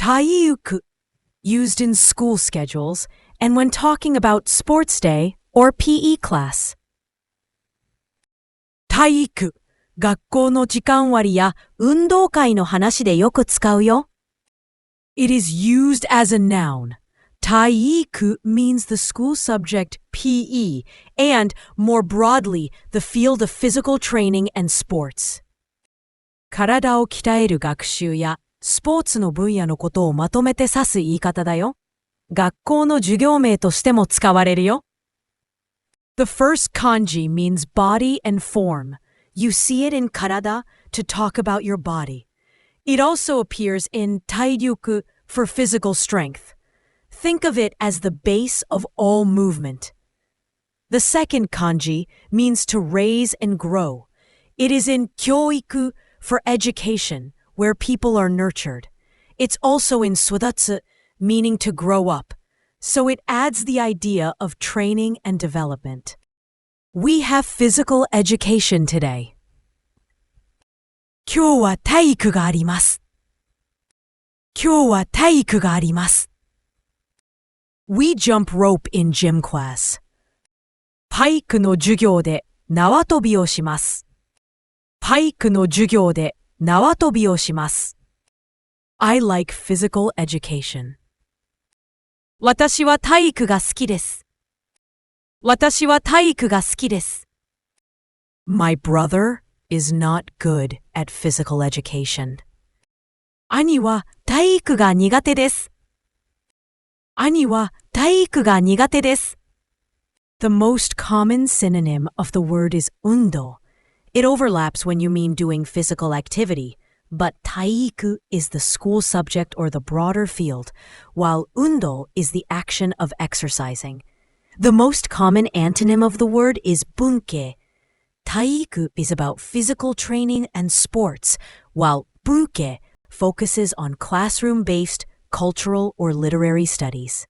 たいいく used in school schedules and when talking about sports day or PE class. 体育、学校の時間割や運動会の話でよく使うよ。It is used as a noun. 体育 means the school subject PE and, more broadly, the field of physical training and sports. 体を鍛える学習やスポーツの分野のことをまとめて指す言い方だよ。学校の授業名としても使われるよ。The first kanji means body and form. You see it in 体 to talk about your body. It also appears in 体力 for physical strength. Think of it as the base of all movement. The second kanji means to raise and grow. It is in 教育 for education, where people are nurtured. It's also in 育つ meaning to grow up. So it adds the idea of training and development. We have physical education today. 今日は体育があります。今日は体育があります。We jump rope in gym class. 体育の授業で縄跳びをします。体育の授業で縄跳びをします。I like physical education. 私は体育が好きです。私は体育が好きです。My brother is not good at physical education. 兄は体育が苦手です。兄は体育が苦手です。The most common synonym of the word is 運動. It overlaps when you mean doing physical activity, but 体育 is the school subject or the broader field, while 運動 is the action of exercising. The most common antonym of the word is 文系. 体育 is about physical training and sports, while 文系 focuses on classroom-based cultural or literary studies.